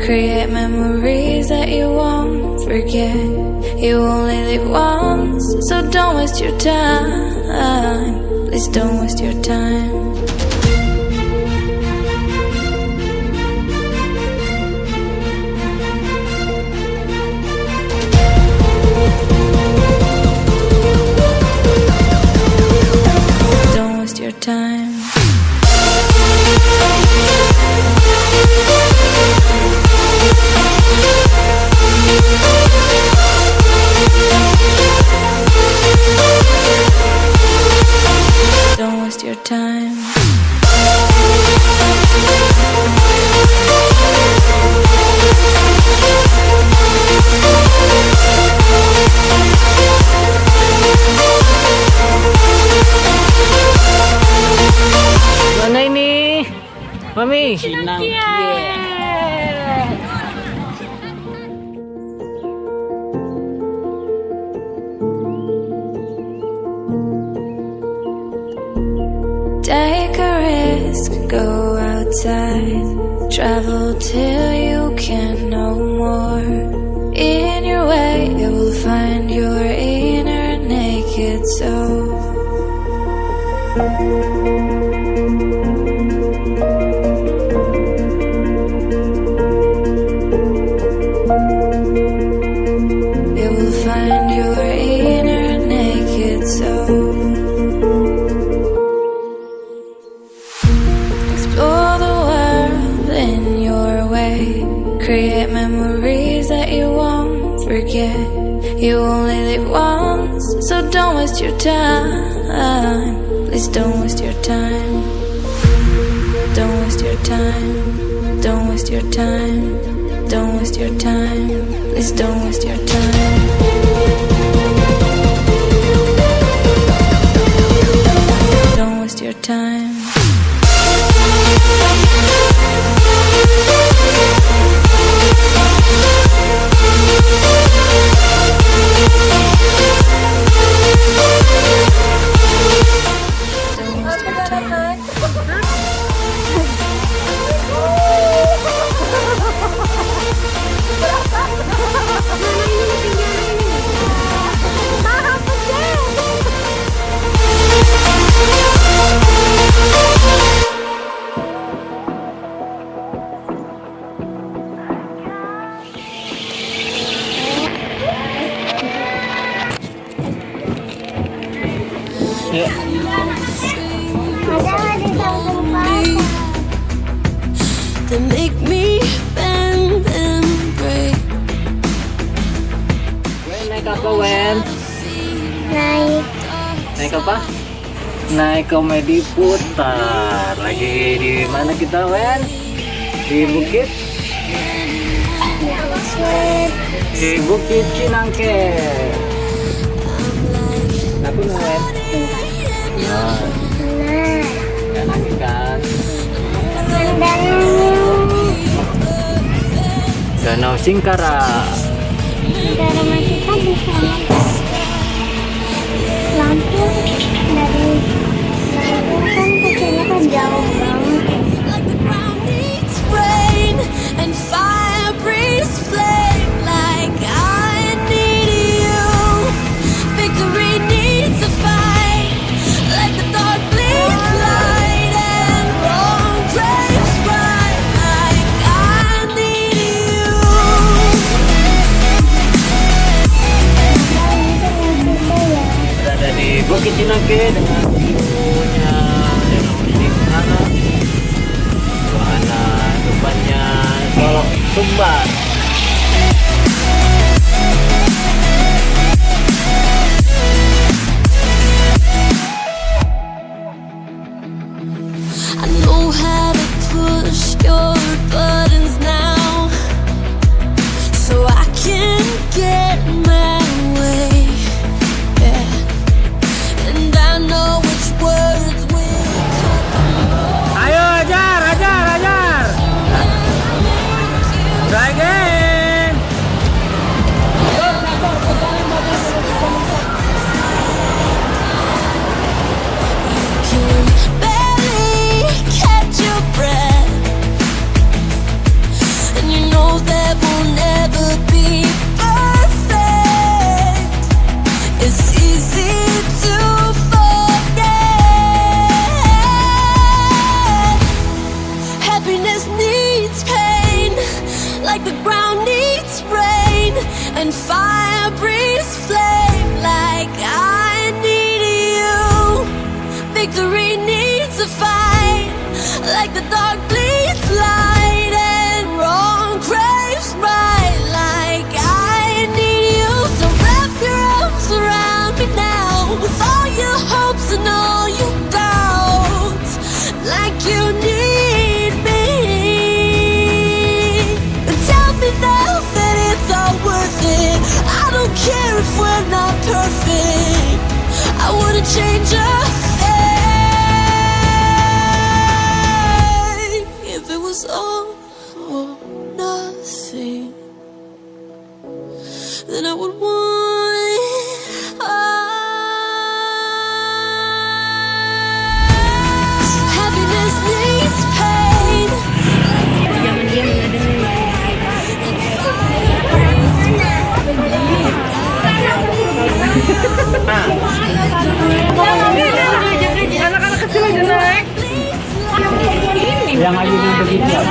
Create memories that you won't forget. You only live once, so don't waste your time. Please don't waste your time. Don't waste your time. Don't waste your time. Mana ini? Mami? Cinangkiek. Take a risk, go outside, travel till you can't no more. In your way, you will find your inner naked soul. You will find your inner naked soul. Explore the world in your way. Create memories that you won't forget. You only live once, so don't waste your time. Please don't waste your time. Don't waste your time. Don't waste your time. Don't waste your time. Please don't waste your time. Don't waste your time. They make me bend and break. Naik apa, Wen? Naik apa? Naik komedi putar. Lagi di mana kita, Wen? Di Bukit Chinangkiek. Tapi Wen? Ya nangis kan? Danau Singkarak. Dari rumah kita bisa lampu dari kan ke sini kan jauh banget. Bukit Chinangkiek dengan view-nya Danau Singkarak, wahana depannya Solok Sumbar. I know how to push your buttons now, so I can get my way. Know which words will come. Ayo, ajar. Try again. You can barely catch your breath. and fire breathes flame like I need you. Victory needs a fight, like the dark bleeds light and wrong craves right, like I need you. So wrap your arms around me now, with all your hopes and all your doubts, like you need me. And tell me now that it's all worth it. I don't care if we're not perfect, I wouldn't change a thing. If it was all or nothing, then I would want it all. Happiness needs pain. Anak-anak kecil aja naik. Yang ayunan begitu ya.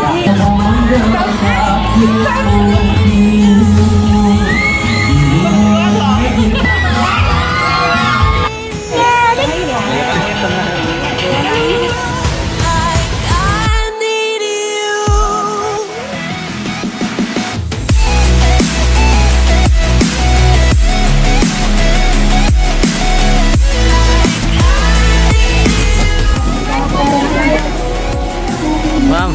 Mam.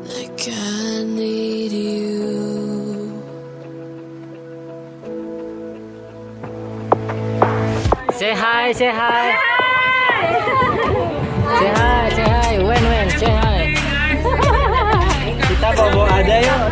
Like I need you. Say hi, say hi. Say hi, say hi. When, say hi. Kita bawa ada yuk.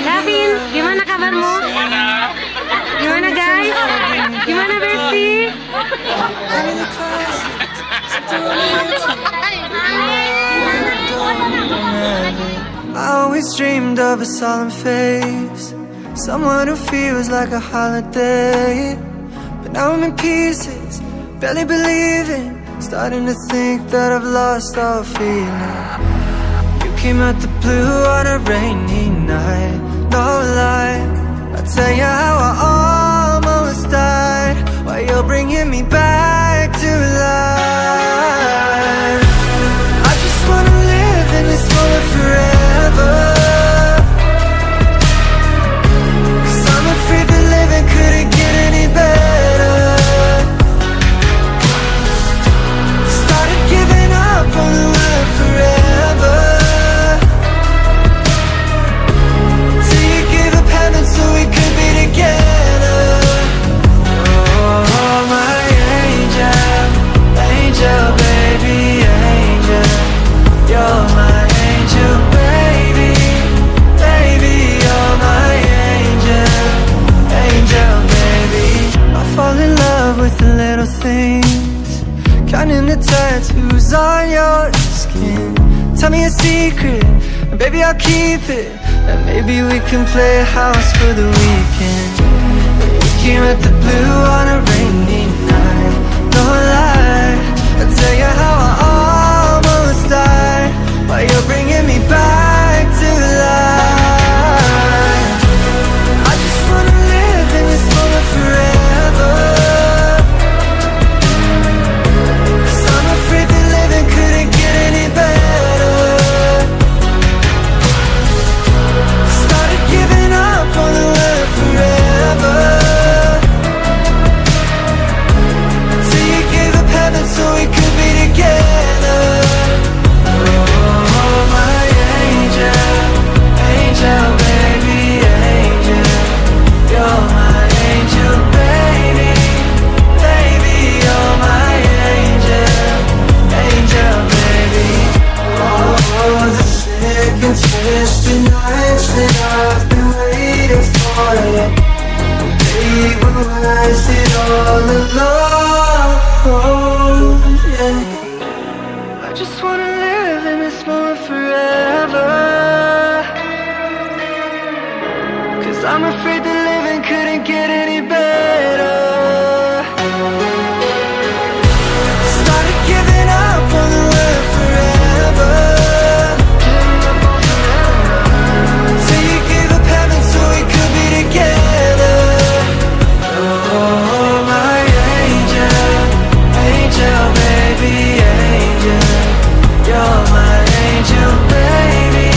Davin, gimana kabarmu? Gimana guys? Gimana Besti? I always dreamed of a solemn face, someone who feels like a holiday. But now I'm in pieces, barely believing, starting to think that I've lost all feeling. You came out the blue on a rainy night, no lie, I'll tell you how I almost died, while you're bringing me back to life. I just wanna live in this moment forever, 'cause I'm afraid that living couldn't get any better. Started giving up on the word forever, till you gave up heaven so we could be together. Oh, my angel, angel, baby, angel, you're my angel, baby, baby, you're my angel, angel, baby. I fall in love with the little things, finding the tattoos on your skin. Tell me a secret, and baby I'll keep it. And maybe we can play house for the weekend. We came at the blue on a rainy night. No lie, I'll tell you how I almost died, while you're bringing me back to life. I just wanna live in this moment forever, 'cause I'm afraid that living couldn't get any better. Started giving up on the word forever, till you gave up heaven so we could be together. Oh, my angel, angel, baby, angel. You're my angel, baby, baby, you're my angel, angel, baby. Oh, the sick and twisted nights that I've been waiting for you, they were worth it all alone, yeah. I just wanna live in this moment forever, 'cause I'm afraid that living couldn't get any better. Started giving up on the word forever, till you gave up heaven so we could be together. Oh, my angel, angel, baby, angel. You're my angel, baby,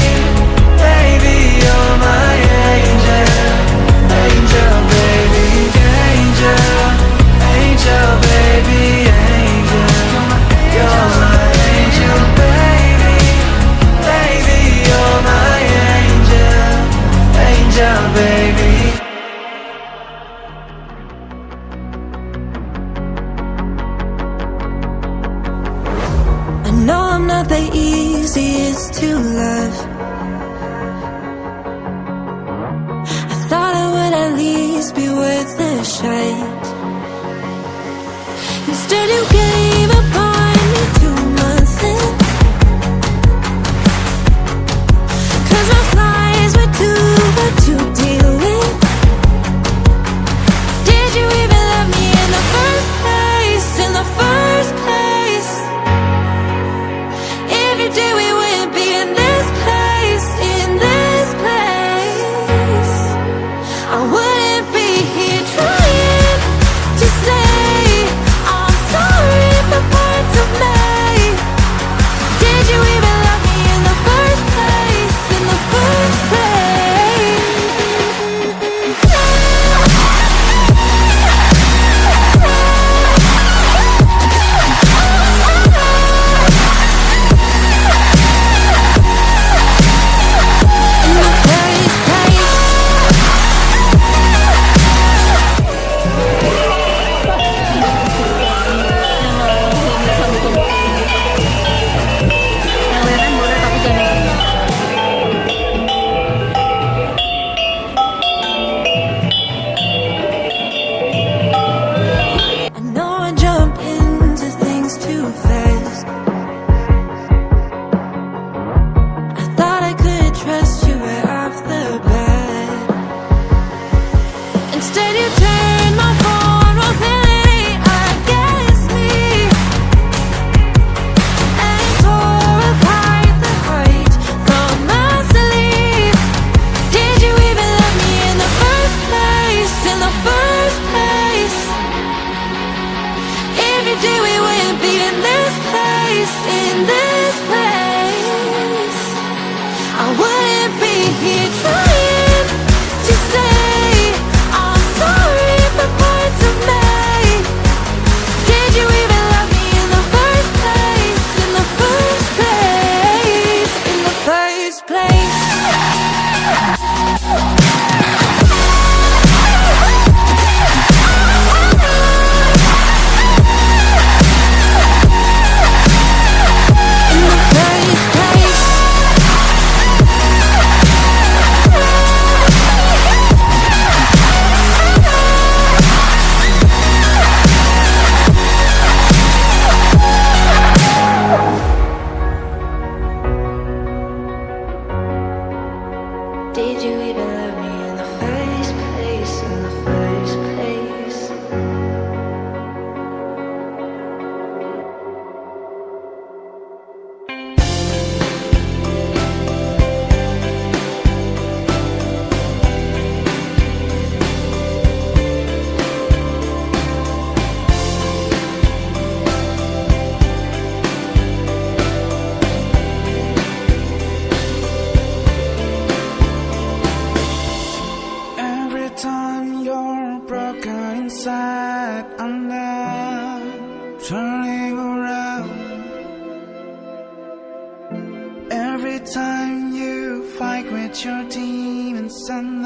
baby, you're my angel, angel, baby, angel, angel, baby, angel. You're my angel, baby, baby, you're my angel, angel, baby. I know I'm not the easiest to love. I thought I would at least be worth a shot. Instead you gave up on me 2 months in, 'cause my flies were too hard to deal with. Did you even love me in the first place, in the first place? If you did, we wouldn't be in this place, in this place. I wouldn't be here trying to say I'm sorry for parts of me. Did you even love me in the first place, in the first place? In the first place. I know I jump into things too fast. I thought I could trust you right off the bat. Instead you turned my vulnerability against me, and tore apart the heart from my sleeve. Did you even love me in the first place, in the first place? If you did, we wouldn't be in this place, in this place. I wouldn't be here trying to say I'm sorry for parts of me. Did you even love me in the first place, in the first place, in the first place? upside under, turning around. Every time you fight with your demons and